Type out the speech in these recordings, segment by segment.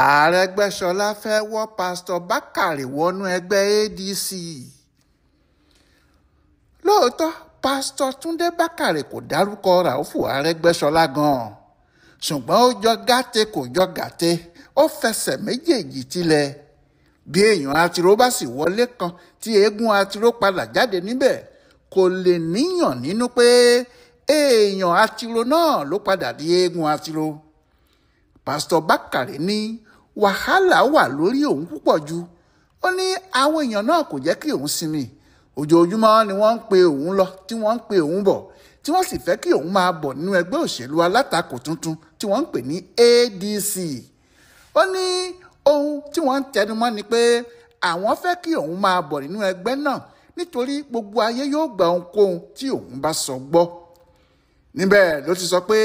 Arẹgbẹṣọla fẹ́ wọ́ pásítọ̀ Bakare wọnú ẹgbẹ́ ADC. Lóòótọ́ pásítọ̀ Túndé Bakare kò dárúkọ Ràúfù Arẹgbẹṣọlá gan-an, ṣùgbọ́n ó jọ gàté kò jọ gàté, ó fẹsẹ̀ méjèèjì tilẹ̀. Bí èèyàn àtiró bá sì wọlé kan tí eégún àtiró padà jáde níbẹ̀, kò lè níyàn nínú pé èèyàn àtiró náà ló padà di eégún àtiró. Pásítọ̀ Bakare ní wàhálà wà lórí òun púpọ̀ jù. Ó ní àwọn èèyàn náà kò jẹ́ kí òun sinmi. Ojoojúmọ́ ni wọ́n ń pe òun lọ tí wọ́n ń pe òun bọ̀, tí wọ́n sì fẹ́ kí òun máa bọ̀ nínú ẹgbẹ́ òṣèlú alátakò tuntun tí wọ́n ń pè ní ADC. Ó ní ohun tí wọ́n ń tẹnumọ́ ni pé àwọn fẹ́ kí òun máa bọ̀ nínú ẹgbẹ́ náà nítorí gbogbo ayé yóò gba ohunkóhun tí òun bá sọ gbọ́. Níbẹ̀ ló ti sọ pé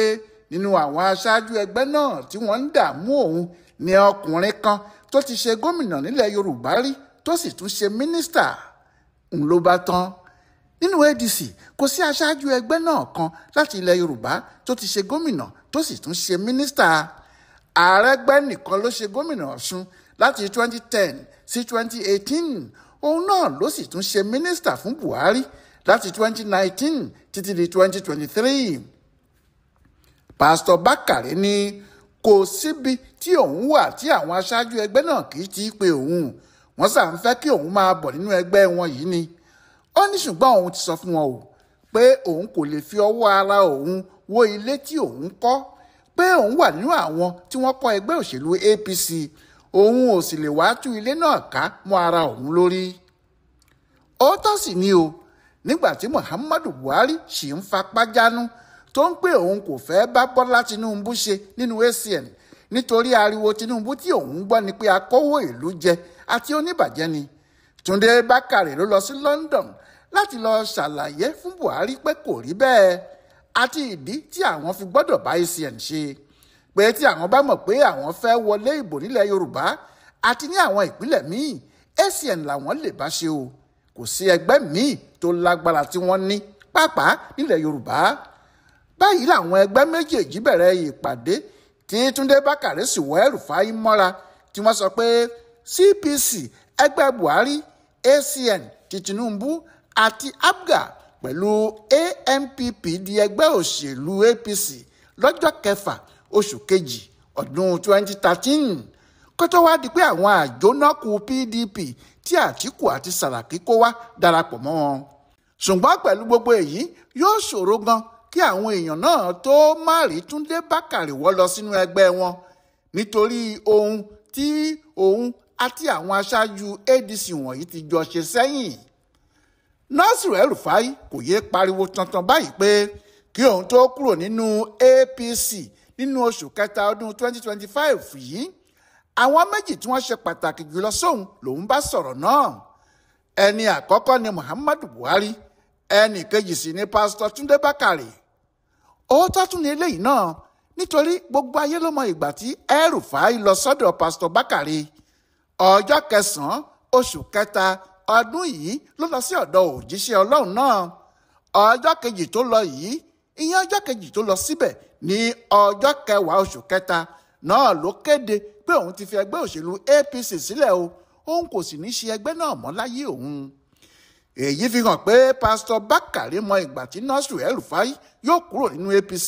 nínú àwọn aṣáájú ẹgbẹ́ náà tí wọ́n ń dààmú òun ni ọkùnrin kan tó ti ṣe gómìnà nílẹ̀ Yorùbá rí tó sì tún ṣe mínísítà. Ń ló bá tán. Nínú ADC kò sí aṣáájú ẹgbẹ́ náà kan láti ilẹ̀ Yorùbá tó ti ṣe gómìnà tó sì tún ṣe mínísítà. Arẹgbẹ́ nìkan ló ṣe gómìnà Ọ̀ṣun láti 2010 sí 2018. Òun náà ló sì tún ṣe mínísítà fún Buhari láti 2019 títí di 2023. Pásítọ̀ Bakare ní kò síbi tí òun wà tí àwọn aṣáájú ẹgbẹ́ náà kì í ti pe òun. Wọ́n sà ń fẹ́ kí òun máa bọ̀ nínú ẹgbẹ́ wọn yìí ni. Ó ní ṣùgbọ́n òun ti sọ fún wọn pé òun kò lè fi ọwọ́ ara òun wó ilé tí òun kọ́, pé òun wà nínú àwọn tí wọ́n kọ́ ẹgbẹ́ òṣèlú APC, òun ò sì lè wá tú ilé náà ká mọ́ ara òun lórí. Òótọ́ sì ni nígbà tí Muhammadu Buhari sì ń fapá jánu tó ń pé òun kò fẹ́ bá Bọ́lá Tinubu ṣe nínú ACN nítorí ariwo Tinubu tí òun gbọ́ ni pé akówó ìlú jẹ àti oníbàjẹ́ ni. Túndé Bakare ló lọ sí London láti lọ ṣàlàyé fún Buhari pé kò rí bẹ́ẹ̀ àti ìdí tí àwọn fi gbọ́dọ̀ bá ACN ṣe, pé tí àwọn bá mọ̀ pé àwọn fẹ́ wọlé ìbò nílẹ̀ Yorùbá àti ní àwọn ìpínlẹ̀ míì, ACN làwọn lè bá ṣe kò sí ẹgbẹ́ míì tó lágbára tí wọ́n ní pàápàá nílẹ̀ Yorùbá. Báyìí làwọn ẹgbẹ́ méjèèjì bẹ̀rẹ̀ ìpàdé tí Túndé Bakare sì wọ́ El-Rufai mọ́ra tí wọ́n sọ pé CPC ẹgbẹ́ Buhari, ACN ti Tinubu àti APGA pẹ̀lú ANPP di ẹgbẹ́ òṣèlú APC lọ́jọ́ 6 oṣù kejì ọdún 2013 kó tó wá di pé àwọn àjónákù PDP tí Àtíkù àti Sàràkí kó wá darapọ̀ mọ́ wọn. Ṣùgbọ́n pẹ̀lú gbogbo èyí yóò ṣòro gan kí àwọn èèyàn náà tó má rí Túndé Bakare wọ́ lọ sínú ẹgbẹ́ wọn nítorí ohun tí òun àti àwọn aṣáájú ADC wọ̀nyí ti jọ ṣe sẹ́yìn. El-Rufai kò yéé pariwo tantan báyìí pé kí òun tó kúrò nínú APC nínú oṣù kẹta ọdún 2025 yìí, àwọn méjì tí wọ́n ṣe pàtàkì jùlọ sóun lòun bá sọ̀rọ̀ náà. Ẹni àkọ́kọ́ ni Muhammadu Buhari, ẹnì kejì sì ni pásítọ̀ Túndé Bakare. Òótọ́ tún ni eléyìí náà nítorí gbogbo ayé ló mọ ìgbà tí El-Rufai lọ sọ́dọ̀ pásítọ̀ Bakare. Ọjọ́ 9 oṣù kẹta ọdún yìí ló lọ sí ọ̀dọ̀ òjíṣẹ́ Ọlọ́run náà. Ọjọ́ kejì tó lọ yìí, ìyẹn ọjọ́ kejì tó lọ síbẹ̀ ní ọjọ́ 10 oṣù kẹta náà ló kéde pé òun ti fi ẹgbẹ́ òṣèlú APC sílẹ̀ òun kò sì ní ṣe ẹgbẹ́ náà mọ́ láyé òun. Èyí fi hàn pé pásítọ̀ Bakare mọ ìgbà tí El-Rufai yóò kúrò nínú APC,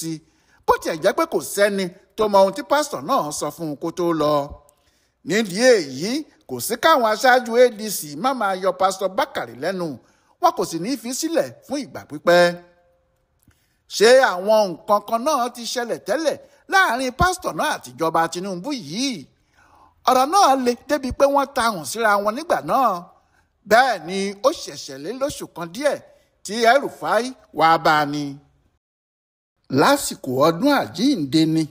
bó tiẹ̀ jẹ́ pé kò sẹ́ni tó mọ ohun tí pásítọ̀ náà sọ fún un kó tó lọ. Nídìí èyí kò sí káwọn aṣáájú ADC má máa yọ pásítọ̀ Bakare lẹ́nu, wọn kò sì ní í fi sílẹ̀ fún ìgbà pípẹ́. Ṣé àwọn nǹkan kan náà ti ṣẹlẹ̀ tẹ́lẹ̀ láàrin pásítọ̀ náà àtìjọba Tinubu yìí? Ọ̀rọ̀ náà le débi pé wọ́n tahùn síra wọn nígbà náà. Bẹ́ẹ̀ ni ó ṣẹ̀ṣẹ̀ lé lóṣù kan díẹ̀ tí El-Rufai wá bá a ní. Lásìkò ọdún àjíǹde ni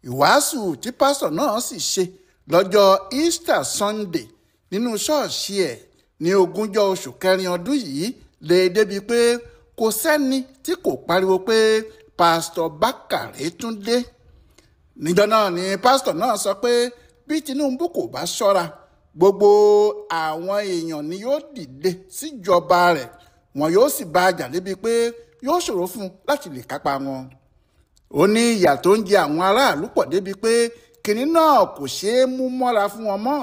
ìwàásù tí pásítọ̀ náà sì ṣe lọ́jọ́ Easter Sunday nínú ṣọ́ọ̀ṣì ẹ̀ ní 20 oṣù kẹrin ọdún yìí lè débi pé kò sẹ́ni tí kò pariwo pé pásítọ̀ Bakare tún dé. Níjọ́ náà ni pásítọ̀ náà sọ pé bí Tinubu kò bá ṣọ́ra, gbogbo àwọn èèyàn ni yóò dìde síjọba rẹ̀, wọn yóò sì bá a jà débi pé yóò ṣòro fún un láti lè kápá wọn. Ó ní ìyà tó ń jẹ àwọn aráàlú pọ̀ débi pé kìnní náà kò ṣeé mú mọ́ra fún wọn mọ́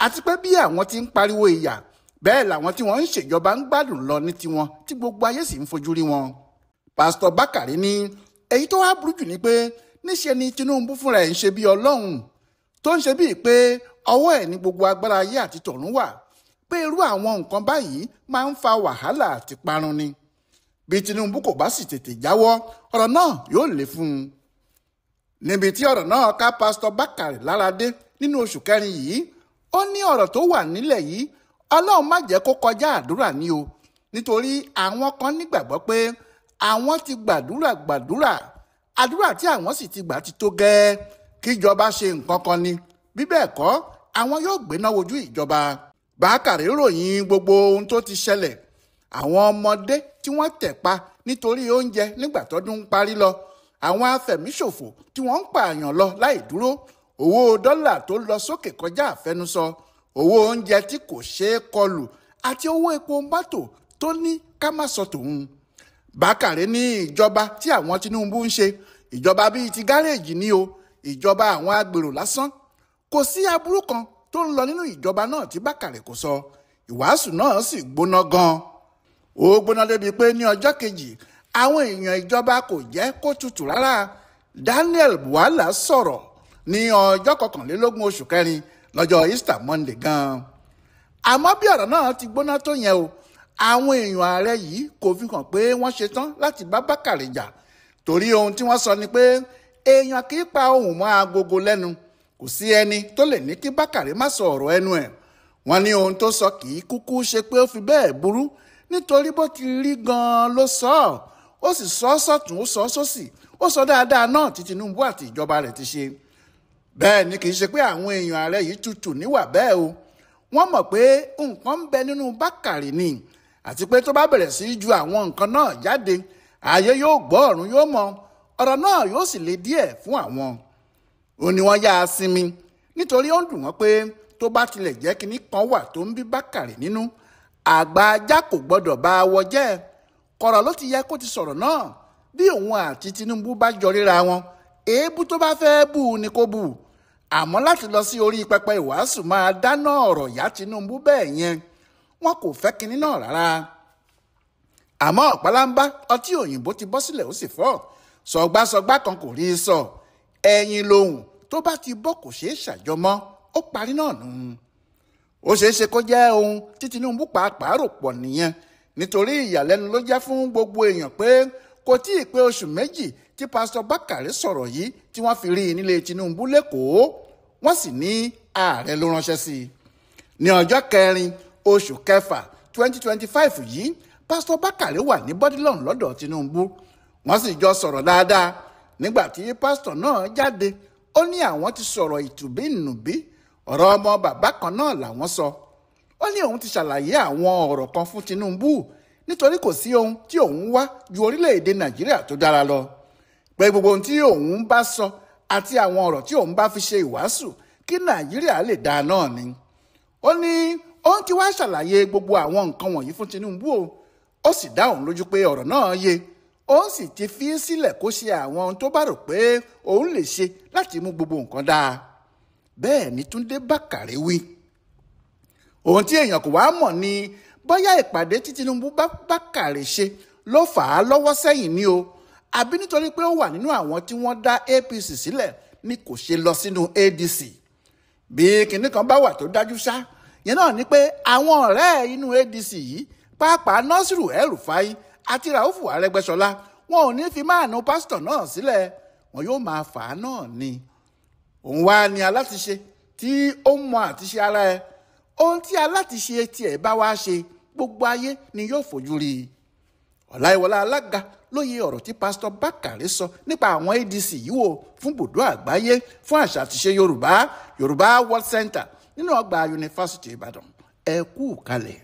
àti pé bí àwọn ti ń pariwo ìyà bẹ́ẹ̀ làwọn tí wọ́n ń ṣèjọba ń gbádùn lọ ní tiwọn tí gbogbo ayé sì ń fojú rí wọn. pásítọ̀ Bakare ní èyí tó wá burú jù ni pé níṣe ni Tinubu fúnra ẹ̀ ń ṣe bí Ọlọ́run tó ń ṣe bíi pé ọwọ́ ẹ̀ ní gbogbo agbára ayé àti tọ̀run wà, pé irú àwọn nǹkan báyìí máa ń fa wàhálà àti parun ni. bí Tinubu kò bá sì tètè jáwọ́ ọ̀rọ̀ náà yóò le fún un. níbi tí ọ̀rọ̀ náà ká pásítọ̀ Bakare lára dé nínú oṣù kẹrin yìí, ó ní ọ̀rọ̀ tó wà nílẹ̀ yìí Ọlọ́run má jẹ́ kó kọjá àdúrà ni o, nítorí àwọn kan nígbàgbọ́ pé àwọn ti gbàdúrà àdúrà tí àwọn sì ti gbà ti tó gẹ́ẹ́ kíjọba ṣe nǹkan kan ni, bí bẹ́ẹ̀ kọ́ àwọn yóò gbéná wojú ìjọba. Bakare ròyìn gbogbo ohun tó ti ṣẹlẹ̀, àwọn ọmọdé tí wọ́n tẹ̀ pa nítorí oúnjẹ nígbà tọ́dún ń parí lọ, àwọn afẹ̀míṣòfò tí wọ́n ń pààyàn lọ láì dúró, owó dọ́là tó lọ sókè kọjá àfẹnusọ, owó oúnjẹ tí kò ṣeé kọlù àti owó epo mọ́tò tó ní ká má sọ tòun. Bakare ní ìjọba tí àwọn Tinubu ń ṣe ìjọba bíi ti gáréèjì ni o, ìjọba àwọn agbèrò lásán. kò sí aburú kan tó ń lọ nínú ìjọba náà tí Bakare kò sọ. ìwàásù náà sì gbóná gan-an. ó gbóná débi pé ní ọjọ́ kejì àwọn èèyàn ìjọba kò jẹ́ kó tutù rárá. Daniel Buhala sọ̀rọ̀ ní ọjọ́ 21 oṣù kẹrin lọ́jọ́ Easter Monday gan-an. àmọ́ bí ọ̀rọ̀ náà ti gbóná tó yẹn o, àwọn èèyàn ààrẹ yìí kò fi hàn pé wọ́n ṣetán láti bá Bakare jà, torí ohun tí wọ́n sọ ni pé èèyàn kì í pa ohùn mọ́ agogo lẹ́nu. kò sí ẹni tó lè ní kí Bakare má sọ ọ̀rọ̀ ẹnu ẹ̀. wọ́n ní ohun tó sọ kì í kúkú ṣe pé ó fi bẹ́ẹ̀ burú, nítorí bó ti rí gan-an ló sọ ọ́. ó sì sọ sọ́tún ó sọ sósì, ó sọ dáadáa náà tí Tinubu àti ìjọba rẹ̀ ti ṣe. bẹ́ẹ̀ ni kì í ṣe pé àwọn èèyàn ààrẹ yìí tutù níwà bẹ́ẹ̀ o. wọ́n mọ̀ pé nǹkan ń bẹ nínú Bakare ni, àti pé tó bá bẹ̀rẹ̀ sí ju àwọn nǹkan náà jáde, ayé yóò gbọ́ ọ̀run yóò mọ̀, ọ̀rọ̀ náà yóò sì le díẹ̀ fún àwọn. ó ní wọ́n yá a sinmi, nítorí ó ń dùn wọ́n pé tó bá tilẹ̀ jẹ́ kinní kan wà tó ń bí Bakare nínú, àgbà ajá kò gbọ́dọ̀ bá a wọ jẹ́. kọ̀rọ̀ ló ti yẹ kó ti sọ̀rọ̀ náà. bí òun àti Tinubu bá jọ ríra wọn, èébú tó bá fẹ́ bù ni kó bù. àmọ́ láti lọ sí orí pẹpẹ ìwàásù máa dáná ọ̀rọ̀ yá Tinubu bẹ́ẹ̀ yẹn, wọn kò fẹ́ kinní náà rárá. àmọ́ ọ̀pálámbá ọtí òyìnbó ti bọ́ sílẹ̀ ó sì fọ́. sọ̀gbàsọ̀gbà kan kò rí i sọ. ẹ̀yìn lohùn tó bá ti bọ́ kò ṣeé ṣàjọmọ́, ó parí náà nù. ó ṣeé ṣe kó jẹ́ ohun tí Tinubu pàápàá rò pọ̀ nìyẹn, nítorí ìyàlẹ́nu ló jẹ́ fún gbogbo èèyàn pé kò tí ì pé oṣù méjì tí pásítọ̀ Bakare sọ̀rọ̀ yìí tí wọ́n fi rí i nílé Tinubu lẹ́kọ̀ọ́. wọ́n sì ní ààrẹ ló ránṣẹ́ sí i. ní ọjọ́ 4 oṣù kẹfà 2025 yìí, pásítọ̀ Bakare wà ní Bodilon lọ́dọ̀ Tinubu. wọ́n sì jọ sọ̀rọ̀ dáadáa. nígbà tí pásítọ̀ náà jáde, ó ní àwọn ti sọ̀rọ̀ ìtùbínùbí, ọ̀rọ̀ ọmọ bàbá kan náà làwọn sọ. ó ní òun ti ṣàlàyé àwọn ọ̀rọ̀ kan fún Tinubu, nítorí kò sí ohun tí òun wá ju orílẹ̀-èdè Nàìjíríà tó dára lọ. pé gbogbo ohun tí òun bá sọ àti àwọn ọ̀rọ̀ tí òun bá fi ṣe ìwàásù kí Nàìjíríà lè dáa náà ni. ó ní òun ti wá ṣàlàyé gbogbo àwọn nǹkan wọ̀nyí fún Tinubu o. ó sì dá òun lójú pé ọ̀rọ̀ náà yé. òun sì ti fi sílẹ̀ kó ṣe àwọn ohun tó bá rò pé òun lè ṣe láti mú gbogbo nǹkan dáa. bẹ́ẹ̀ ni Túndé Bakare wí. ohun tí èèyàn kò wá mọ̀ ni bóyá ìpàdé tí Tinubu bá Bakare ṣe ló fà á lọ́wọ́ sẹ́yìn ni o, àbí nítorí pé ó wà nínú àwọn tí wọ́n dá APC sílẹ̀ ni kò ṣe lọ sínú ADC. bí kinní kan bá wà tó dájú ṣá, yẹn náà ni pé àwọn ọ̀rẹ́ inú ADC yìí, pàápàá Nasiru El-Rufai àti Raufu Arẹgbẹṣọla, wọn ò ní fi máànù pásítọ̀ náà sílẹ̀, wọn yóò máa fà á náà ni. òun wá ní alátiṣe tí ó mọ àtiṣe ara ẹ̀. ohun tí alátiṣe tiẹ̀ bá wá ṣe, gbogbo ayé ni yóò fojú rí i. Ọláìwọlá Alága lóye ọ̀rọ̀ tí pásítọ̀ Bakare sọ nípa àwọn ADC yìí wò fún bùdó àgbáyé fún àṣà àtiṣe Yorùbá World Center nínú ọgbà Yunifásítì Ìbàdàn. ẹ kú kalẹ̀.